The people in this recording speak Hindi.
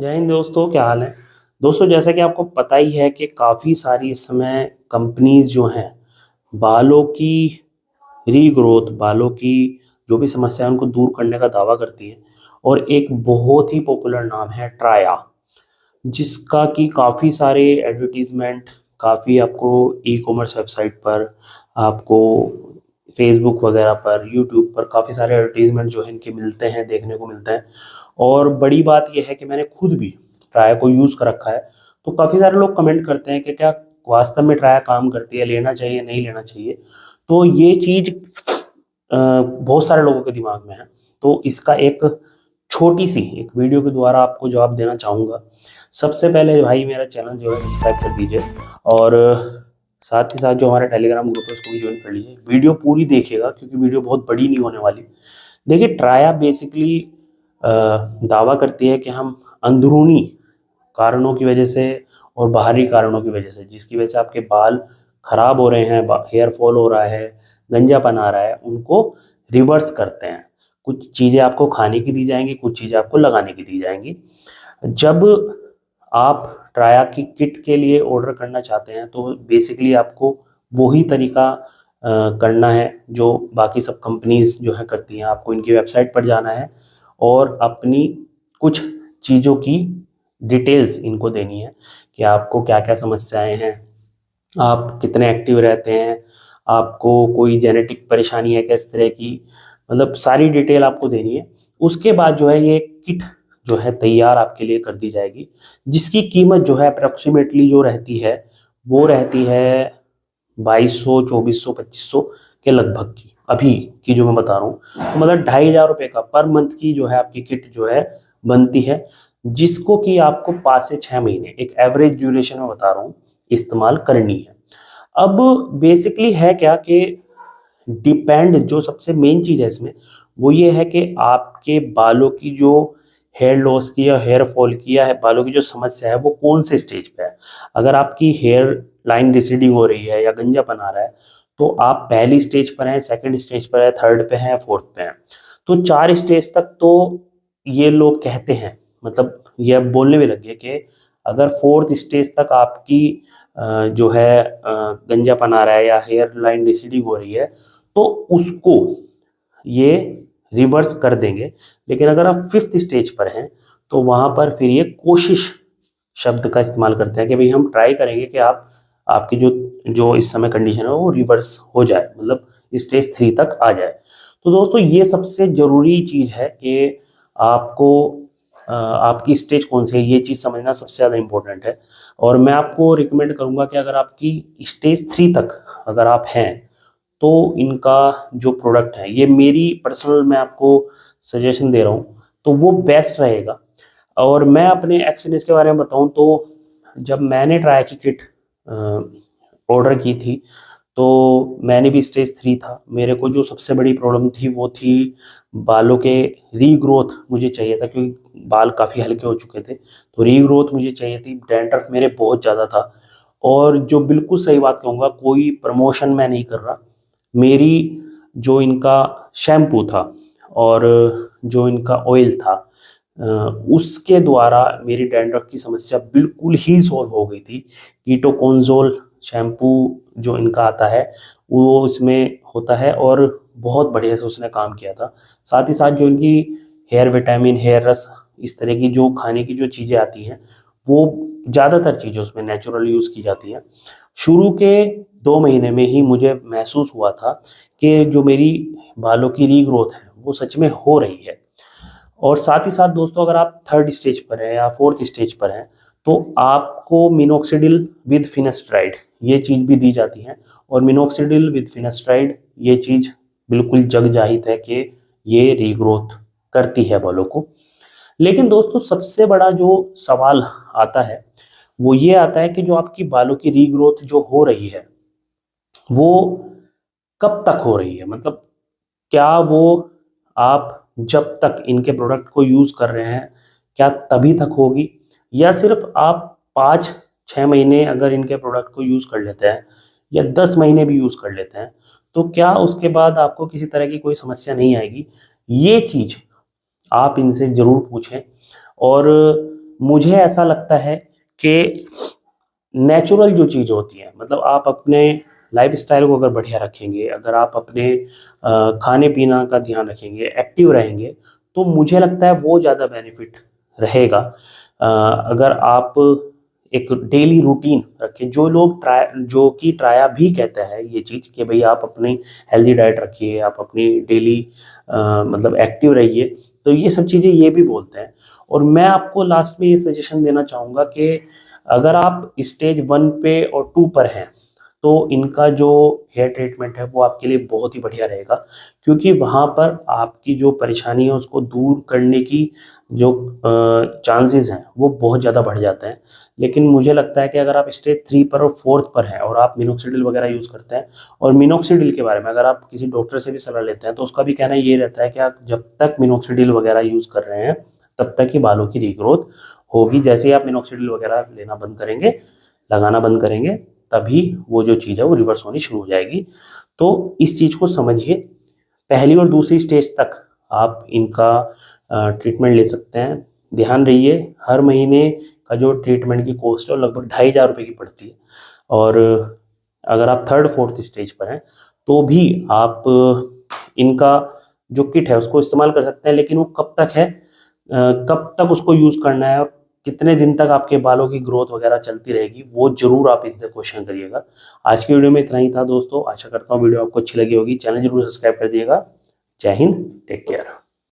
जय हिंद दोस्तों, क्या हाल है। दोस्तों, जैसा कि आपको पता ही है कि काफ़ी सारी इस समय कंपनीज जो हैं बालों की रीग्रोथ, बालों की जो भी समस्या है उनको दूर करने का दावा करती है। और एक बहुत ही पॉपुलर नाम है ट्राया, जिसका कि काफ़ी सारे एडवर्टीजमेंट, काफ़ी आपको ई कॉमर्स वेबसाइट पर, आपको फेसबुक वगैरह पर, यूट्यूब पर काफ़ी सारे एडवर्टीजमेंट जो है इनके मिलते हैं, देखने को मिलते हैं। और बड़ी बात यह है कि मैंने खुद भी ट्राया को यूज़ कर रखा है। तो काफ़ी सारे लोग कमेंट करते हैं कि क्या वास्तव में ट्राया काम करती है, लेना चाहिए नहीं लेना चाहिए। तो ये चीज़ बहुत सारे लोगों के दिमाग में है। तो इसका एक छोटी सी एक वीडियो के द्वारा आपको जवाब देना चाहूँगा। सबसे पहले भाई मेरा चैनल जो है सब्सक्राइब कर दीजिए, और साथ ही साथ जो हमारा टेलीग्राम ग्रुप है उसको भी ज्वाइन कर लीजिए। वीडियो पूरी देखिएगा क्योंकि वीडियो बहुत बड़ी नहीं होने वाली। देखिए, ट्राया बेसिकली दावा करती है कि हम अंदरूनी कारणों की वजह से और बाहरी कारणों की वजह से, जिसकी वजह से आपके बाल खराब हो रहे हैं, हेयर फॉल हो रहा है, गंजापन आ रहा है, उनको रिवर्स करते हैं। कुछ चीज़ें आपको खाने की दी जाएंगी, कुछ चीज़ें आपको लगाने की दी जाएंगी। जब आप ट्राया की किट के लिए ऑर्डर करना चाहते हैं तो बेसिकली आपको वही तरीका करना है जो बाकी सब कंपनीज जो है करती हैं। आपको इनकी वेबसाइट पर जाना है और अपनी कुछ चीज़ों की डिटेल्स इनको देनी है कि आपको क्या क्या समस्याएं हैं, आप कितने एक्टिव रहते हैं, आपको कोई जेनेटिक परेशानी है किस तरह की, मतलब सारी डिटेल आपको देनी है। उसके बाद जो है ये किट जो है तैयार आपके लिए कर दी जाएगी, जिसकी कीमत जो है अप्रोक्सीमेटली जो रहती है वो रहती है 2200, 2400, 2500 के लगभग की, अभी की जो मैं बता रहा हूँ। तो मतलब 2500 रुपये का पर मंथ की जो है आपकी किट जो है बनती है, जिसको कि आपको 5 से 6 महीने, एक एवरेज ड्यूरेशन में बता रहा हूँ, इस्तेमाल करनी है। अब बेसिकली है क्या कि डिपेंड, जो सबसे मेन चीज़ है इसमें वो ये है कि आपके बालों की जो हेयर लॉस की या हेयर फॉल की या बालों की जो समस्या है वो कौन से स्टेज पे है। अगर आपकी हेयर लाइन रिसीडिंग हो रही है या गंजापन आ रहा है तो आप पहली स्टेज पर हैं, सेकंड स्टेज पर है, थर्ड पे हैं, फोर्थ पे हैं। तो 4 स्टेज तक तो ये लोग कहते हैं, मतलब ये अब बोलने में लगे कि अगर फोर्थ स्टेज तक आपकी जो है गंजापन आ रहा है या हेयर लाइन रिसीडिंग हो रही है तो उसको ये रिवर्स कर देंगे। लेकिन अगर आप फिफ्थ स्टेज पर हैं तो वहां पर फिर ये कोशिश शब्द का इस्तेमाल करते हैं कि भाई हम ट्राई करेंगे कि आप आपकी जो जो इस समय कंडीशन है वो रिवर्स हो जाए, मतलब स्टेज 3 तक आ जाए। तो दोस्तों, ये सबसे ज़रूरी चीज़ है कि आपको आपकी स्टेज कौन सी है ये चीज़ समझना सबसे ज़्यादा इम्पोर्टेंट है। और मैं आपको रिकमेंड करूँगा कि अगर आपकी स्टेज 3 तक अगर आप हैं तो इनका जो प्रोडक्ट है, ये मेरी पर्सनल मैं आपको सजेशन दे रहा हूँ, तो वो बेस्ट रहेगा। और मैं अपने एक्सपीरियंस के बारे में बताऊँ तो जब मैंने ट्राई की किट ऑर्डर की थी तो मैंने भी स्टेज 3 था। मेरे को जो सबसे बड़ी प्रॉब्लम थी वो थी बालों के रीग्रोथ मुझे चाहिए था, क्योंकि बाल काफ़ी हल्के हो चुके थे, तो रीग्रोथ मुझे चाहिए थी। डैंड्रफ मेरे बहुत ज़्यादा था। और जो बिल्कुल सही बात कहूँगा, कोई प्रमोशन मैं नहीं कर रहा, मेरी जो इनका शैम्पू था और जो इनका ऑयल था उसके द्वारा मेरी डैंड्रफ की समस्या बिल्कुल ही सॉल्व हो गई थी। कीटोकोंजोल शैम्पू जो इनका आता है वो इसमें होता है और बहुत बढ़िया से उसने काम किया था। साथ ही साथ जो इनकी हेयर विटामिन, हेयर रस, इस तरह की जो खाने की जो चीज़ें आती हैं वो ज़्यादातर चीज़ें उसमें नेचुरल यूज़ की जाती हैं। शुरू के 2 महीने में ही मुझे महसूस हुआ था कि जो मेरी बालों की रीग्रोथ है वो सच में हो रही है। और साथ ही साथ दोस्तों, अगर आप थर्ड स्टेज पर हैं या फोर्थ स्टेज पर हैं तो आपको मिनोक्सिडिल विद फिनेस्ट्राइड ये चीज़ भी दी जाती है। और मिनोक्सिडिल विद फिनेस्ट्राइड ये चीज़ बिल्कुल जग जाहिर है कि ये रीग्रोथ करती है बालों को। लेकिन दोस्तों, सबसे बड़ा जो सवाल आता है वो ये आता है कि जो आपकी बालों की रीग्रोथ जो हो रही है वो कब तक हो रही है। मतलब क्या वो आप जब तक इनके प्रोडक्ट को यूज़ कर रहे हैं क्या तभी तक होगी, या सिर्फ आप 5-6 महीने अगर इनके प्रोडक्ट को यूज़ कर लेते हैं या 10 महीने भी यूज़ कर लेते हैं तो क्या उसके बाद आपको किसी तरह की कोई समस्या नहीं आएगी। ये चीज़ आप इनसे ज़रूर पूछें। और मुझे ऐसा लगता है कि नेचुरल जो चीज़ होती है, मतलब आप अपने लाइफस्टाइल को अगर बढ़िया रखेंगे, अगर आप अपने खाने पीना का ध्यान रखेंगे, एक्टिव रहेंगे, तो मुझे लगता है वो ज़्यादा बेनिफिट रहेगा। अगर आप एक डेली रूटीन रखें, जो लोग जो कि ट्राया भी कहता है ये चीज़ कि भाई आप अपनी हेल्दी डाइट रखिए, आप अपनी डेली मतलब एक्टिव रहिए, तो ये सब चीज़ें ये भी बोलते हैं। और मैं आपको लास्ट में ये सजेशन देना चाहूँगा कि अगर आप स्टेज 1 पे और 2 पर हैं, तो इनका जो हेयर ट्रीटमेंट है वो आपके लिए बहुत ही बढ़िया रहेगा, क्योंकि वहाँ पर आपकी जो परेशानी है उसको दूर करने की जो चांसेस हैं वो बहुत ज़्यादा बढ़ जाते हैं। लेकिन मुझे लगता है कि अगर आप स्टेज 3 पर और 4th पर हैं और आप मिनोक्सिडिल वगैरह यूज़ करते हैं, और मिनोक्सिडिल के बारे में अगर आप किसी डॉक्टर से भी सलाह लेते हैं तो उसका भी कहना ये रहता है कि आप जब तक मिनोक्सिडिल वगैरह यूज़ कर रहे हैं तब तक ही बालों की रीग्रोथ होगी। जैसे ही आप मिनोक्सिडिल वगैरह लेना बंद करेंगे, लगाना बंद करेंगे, तभी वो जो चीज़ है वो रिवर्स होनी शुरू हो जाएगी। तो इस चीज़ को समझिए, पहली और दूसरी स्टेज तक आप इनका ट्रीटमेंट ले सकते हैं। ध्यान रहिए, हर महीने का जो ट्रीटमेंट की कॉस्ट है वो लगभग 2,500 की पड़ती है। और अगर आप 3rd 4th स्टेज पर हैं तो भी आप इनका जो किट है उसको इस्तेमाल कर सकते हैं। लेकिन वो कब तक है, कब तक उसको यूज़ करना है और कितने दिन तक आपके बालों की ग्रोथ वगैरह चलती रहेगी, वो जरूर आप इनसे क्वेश्चन करिएगा। आज की वीडियो में इतना ही था दोस्तों, आशा करता हूँ वीडियो आपको अच्छी लगी होगी। चैनल जरूर सब्सक्राइब कर दिएगा। जय हिंद, टेक केयर।